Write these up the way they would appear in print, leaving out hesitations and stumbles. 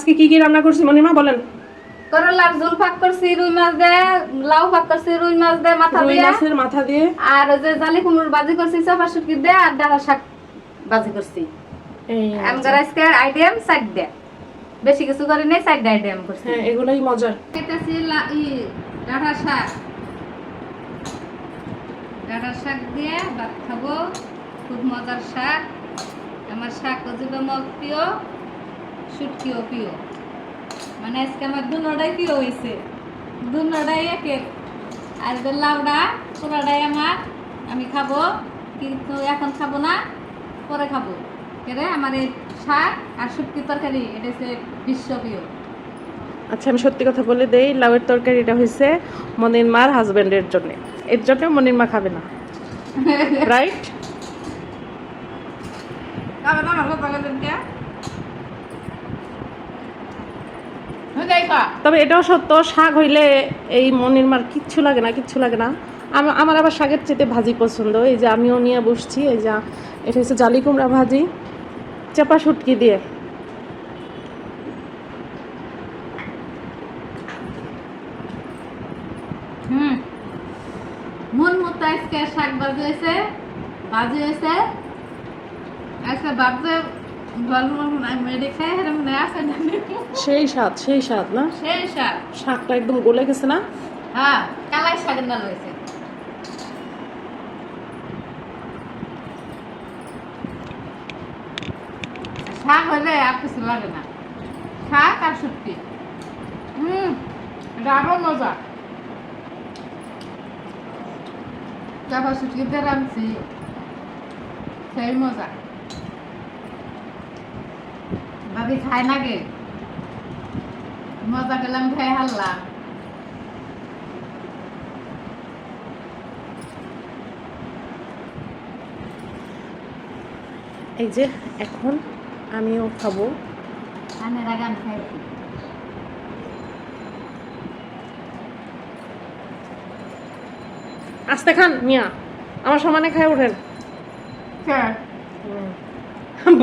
আজকে কি কি রান্না করছি মনিমা বলেন? করলার ঝোল পাক করছি, রুই মাছ দিয়ে, লাউ পাক করছি রুই মাছ দিয়ে মাথা রুই দিয়ে, মাছের মাথা দিয়ে, আর ওই যে জালি কুমড়োর ভাজি করছি চাপা শুটকি দিয়ে, আর ডাঁটা শাক ভাজি করছি। এই আমগার আজকে আইটেম 4টা, বেশি কিছু করি নাই, 4টা আইটেম করছি। হ্যাঁ এগুলাই মজার। খেতেছি ডাঁটা শাক, ডাঁটা শাক দিয়ে ভাত খাবো, খুব মজার শাক। আমার শাক যেমন প্রিয়, শুটকিও প্রিয়, মানে আজকে আমার দুনোটাই প্রিয় হয়েছে, দুনোটাই একের। আর লাউডা পোড়াটাই আমার, আমি খাবো, কিন্তু এখন খাবো না, পরে খাবো। কেরে আমার এই শাক আর শুটকি তরকারি এটা হচ্ছে বিশ্বপ্রিয়। আচ্ছা আমি সত্যি কথা বলে দেই, লাউয়ের তরকারিটা হয়েছে মনির মার হাজবেন্ডের জন্য, এর জন্য মনির মা খাবে না, রাইট? তবে এটাও সত্য, শাক হইলে এই মনির মার কিচ্ছু লাগে না, কিচ্ছু লাগে না। আমার আবার শাকের চেতে ভাজি পছন্দ। এই যে আমিও নিয়ে বসছি, এই যে এটা হচ্ছে জালি কুমড়া ভাজি চাপা শুটকি দিয়ে। মন মতো আজকে শাক ভাজি হয়েছে, ভাজি হয়েছে আজকে ভাবছে মেডে খাই মনে আছে না, সেই স্বাদ, সেই স্বাদ না? সেই শাক, শাকটা একদম গলে গেছে না? হ্যাঁ কালাই শাকের নাল হয়েছে। শাক হলে আর কিছু লাগে না, শাক আর শুটকি, এটা আরো মজা। চাপা শুটকি দিয়ে রাঁধছি, সেই মজা। ভাবি খায় না গে, মজা গেলাম খাই হারলাম। এই যে এখন আমিও খাবো। গানের গান খাইছি। আস্তে খান মিয়া, আমার সমানে খায় ওঠেন।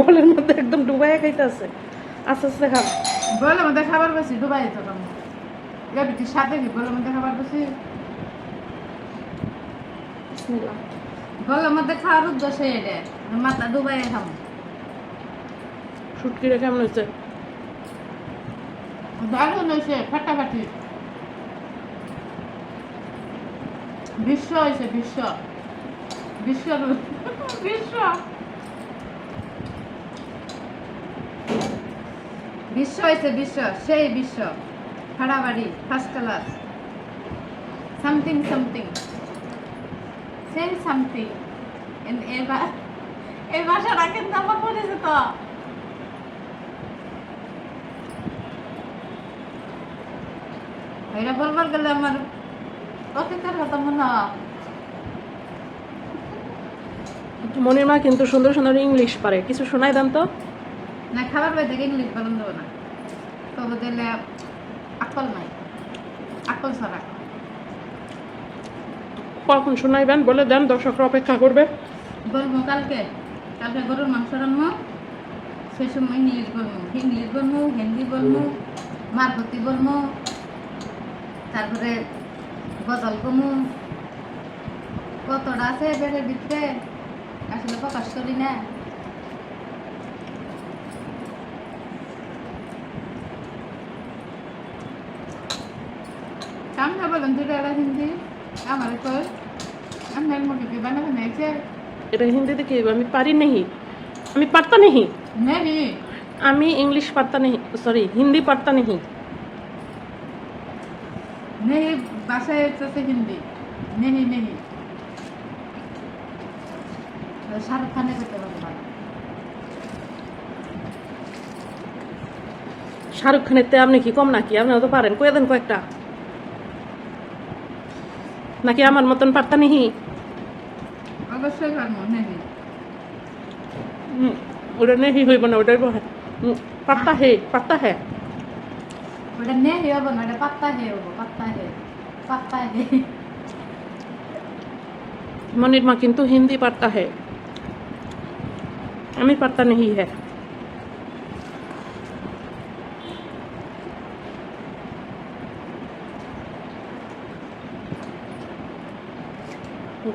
বলের মধ্যে একদম ডুবাইয়া খাইতে আছে, আস্তে আস্তে খান। বলে মধ্যে খাবার বেশি ডুবাই তো কম, এটা বিটির সাথে কি বলে মধ্যে খাবার বেশি, বিসমিল্লাহ। বলে মধ্যে খাওয়ার উদ্দেশ্য এটা, মাথা ডুবাই খাবো। শুটকিটা কেমন হয়েছে? দারুণ হয়েছে, ফাটাফাটি, বিশ্ব হয়েছে, বিশ্ব বিশ্ব বিশ্ব বিশ্ব হয়েছে, বিশ্ব সেই বিশ্ব, ফাড়াবাড়ি ফার্স্ট ক্লাস, সামথিং সামথিং সেই সামথিং। এবার এই ভাষাটা কিন্তু আমার পড়েছে তো। এটা বলবার গেলে আমার অতীতের কথা মনে হয়। মনির মা কিন্তু সুন্দর সুন্দর ইংলিশ পারে, কিছু শোনাই দেন তো। না খাবার বাই থেকে ইংলিশ বলুন দেবো না, তবে দিলে আকল নাই, আকল ছাড়া। কখন শোনাইবেন বলে দেন, দর্শকরা অপেক্ষা করবে। বলবো কালকে, কালকে গরুর মাংস রান্না, সেই সময় ইংলিশ বলবো, হিন্দি বলবো, মারভতি বলবো, তারপরে গজল কমু, কতটা আছে এদের ভিতরে আসলে প্রকাশ করি না। কামটা বলেন দুটো হিন্দি আমার কই, আপনার মুখে কি বানাবে নাইছে এটা হিন্দিতে কি? আমি পারি নেহি, আমি পারতা নেহি, নেহি, আমি इंग्लिश पढ़ता नहीं, सॉरी हिंदी पढ़ता नहीं। নেহি ভাষায় হচ্ছে হিন্দি, নেহি নেহি। শাহরুখ খানের করতে পারবো না, শাহরুখ খানের তে আপনি কি কম নাকি? আপনি তো পারেন, কয়ে দেন কয়েকটা, নাকি আমার মতন পারতা নেহি? অবশ্যই পারবো নেহি। ওটা নেহি হইব না, ওটাই পারতা হে, পারতা হে। ওটা নেহি হবো না, ওটা পাত্তা হে হবো, পাত্তা হে, পাত্তা হে। मनिर माँ किंतु हिंदी पढ़ता है, हमें पढ़ता नहीं है।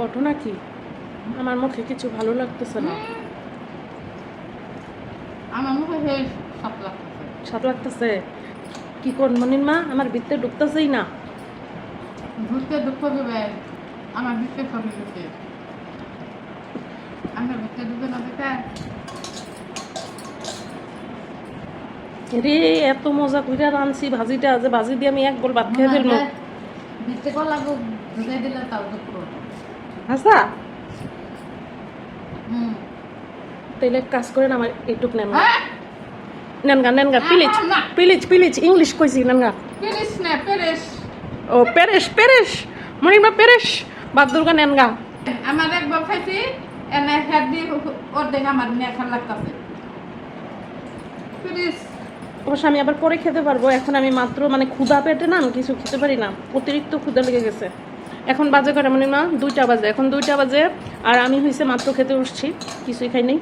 ঘটনা কি? আমার মুখে কিছু ভালো লাগতেছে না। আমার মুখে সেই সব লাগতেছে। স্বাদ লাগতেছে। কি কোন মনির মা, আমার ভিতরে ঢুকতেছেই না। ঢুকতে দুঃখ দেবে, আমার ভিতরে সবই ঢুকে। আমার ভিতরে ঢুকে না দেখে রে এত মজা কইরা রানছি ভাজিটা, যে ভাজি দিয়ে আমি এক বল ভাত খেয়ে ফেলবো। ভিতরে কলা ঢুকে দিলে তাও দুঃখ। আচ্ছা হুম। তাইলে এক কাজ করেন, আমার এইটুক নেন হ্যাঁ? নেনগা নেনগা, প্লিজ না। প্লিজ প্লিজ, ইংলিশ কইছি নেনগা। পেরেস না, পেরেস। ও পেরেশ পেরেশ, মনির মা পেরেশ, বাদ দুর্গা নেনগা। আমার একবার খাইছি, এনে হেড দিয়ে অর্ধেক আমার নিয়ে খাল লাগতেছে। পেরেস। অবশ্য আমি আবার পরে খেতে পারবো, এখন আমি মাত্র মানে ক্ষুধা পেটে না আমি কিছু খেতে পারি না, অতিরিক্ত ক্ষুধা লেগে গেছে। এখন বাজে কটা মনির মা? 2টা বাজে, এখন 2টা বাজে আর আমি হয়েছে মাত্র খেতে উঠছি, কিছুই খাই নাই।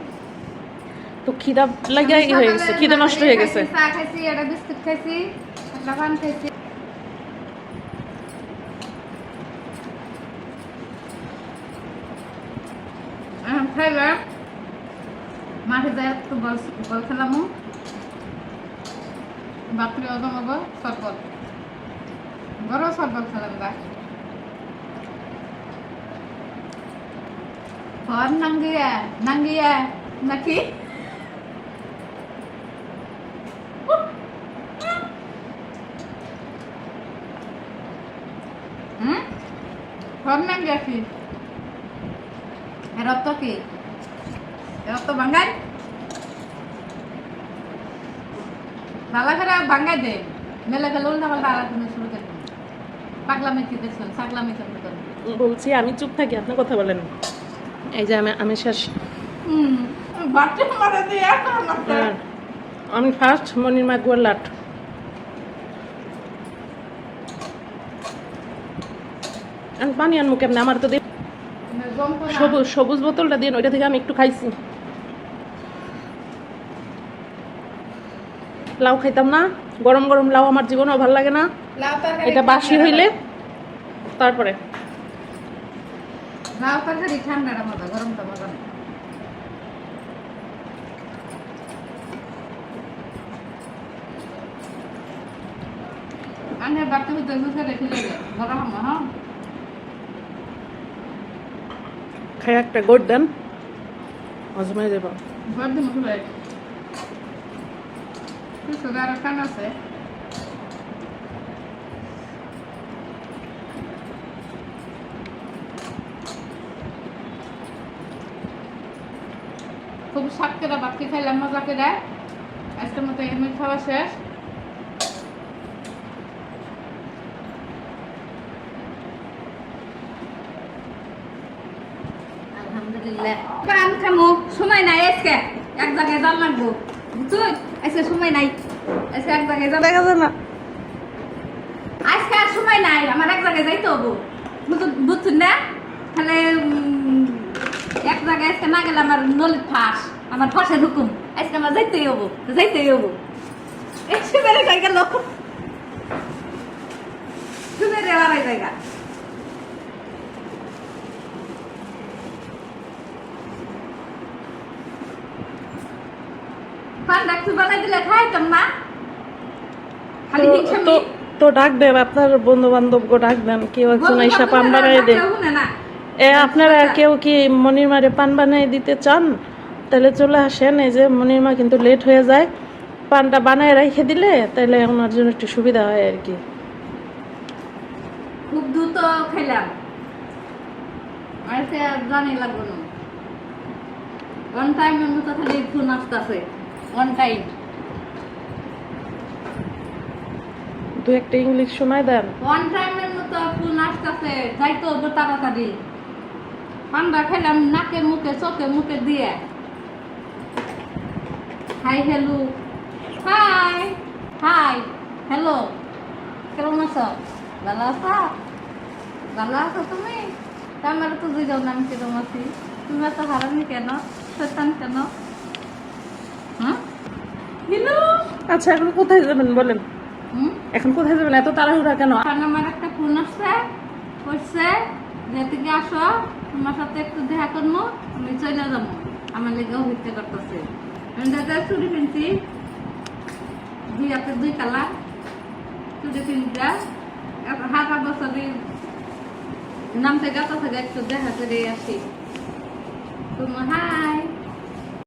তো খিদা লাগে হয়ে গেছে, খিদা নষ্ট হয়ে গেছে। চা খাইছি, একটা বিস্কুট খাইছি, একটা পান খাইছি। খাইলাম মাঠে যায় একটু বল বল খেলাম, বাপরে অজমাব সরবত বড় সরবত খেলাম গা। ঘর নাঙ্গিয়া নাঙ্গিয়া নাকি ঘর নাঙ্গিয়া কি রক্ত কি রক্ত ভাঙ্গাই ভালো করে ভাঙ্গাই দে, মেলে গেলে উল্টা পাল্টা আর তুমি শুরু করে পাগলামি কি দেখছেন, পাগলামি কেমন করেন? বলছি আমি চুপ থাকি, আপনি কথা বলেন। এই যে আমি শেষ। বাচ্চা মারা দিয়ে আর আমি ফার্স্ট মনির মা গুয়ার লাট। আমি পানি আনবো কেমনে? আমার তো সবুজ সবুজ বোতলটা দিয়ে ওইটা থেকে আমি একটু খাইছি। লাউ খাইতাম না, গরম গরম লাউ আমার জীবনেও ভালো লাগে না। এটা বাসি হইলে তারপরে লাউ তরকারি ঠান্ডাটা মজা, গরমটা মজা না। আমি বাচ্চা হইতে গুছে রেখে দেবে গরম হ্যাঁ খাই একটা গোট দেন, হজমাই যাবো। বড় মুখে সুগার খান আছে। খুব শাক কেটে বাকি খাইলাম মজা করে। আজকের মতো এমনি খাওয়া শেষ। আলহামদুলিল্লাহ। পান খামু সময় নাই আজকে, এক জায়গায় যান লাগবো বুঝছো, আজকে সময় নাই, আজকে এক জায়গায় যান দেখা যায় না। আজকে আর সময় নাই, আমার এক জায়গায় যাইতে হবো বুঝছেন না? তাহলে এক জায়গায় আজকে না গেলে আমার নলিত ফাঁস, আমার ফাঁসের হুকুম, আজকে আমার যাইতেই হবো যাইতেই হবো। একশো বেড়ে জায়গা লোক শুনে রেওয়ার জায়গা পান ডাকতে বানাই দিলে খাইতাম না, খালি হিংসামি। তো ডাক দেন, আপনার বন্ধু বান্ধব গো ডাক দেন, কেউ একজন আইসা পান বানাই দেন। আপনারা কেউ কি মনির মারে পান বানাই দিতে চান তাহলে চলে আসেন। এই যে মনির মা কিন্তু লেট হয়ে যায়, পানটা বানায় রেখে দিলে তাহলে ওনার জন্য একটু সুবিধা হয় আর কি। খুব দ্রুত খাইলাম, আর সে জানি লাগবো না। ওয়ান টাইমের মতো খালি ফোন আসতেছে, ওয়ান টাইম। দু একটা ইংলিশ শোনায় দেন। ওয়ান টাইমের মতো ফোন আসতেছে, যাইতো তো তাড়াতাড়ি। পান্ডা খাইলাম নাকে মুখে চোখে মুখে দিয়ে। Hi hello, high hi hello, কেমন আছো? ভালো আছো? ভালো আছো তুমি? আমার তো বুঝাও না আমি কিরম আছি। তুমি এত হারামি কেন, শয়তান কেন? হ্যাঁ হ্যালো। আচ্ছা এখন কোথায় যাবেন বলেন? এখন কোথায় যাবেন? এত তাড়াহুড়া কেন? আমার একটা ফোন আসছে, করছে যেদিকে আসো তোমার সাথে একটু দেখা করবো, আমি চলে যাবো। আমার লেগে অভিজ্ঞতা করতেছে। আমি দাদা চুড়ি কিনছি, দুই হাতে 2 কালার চুড়ি কিনটা হাজার বছরের নাম থেকে একটু দেখা করে আসি। তোমার হাই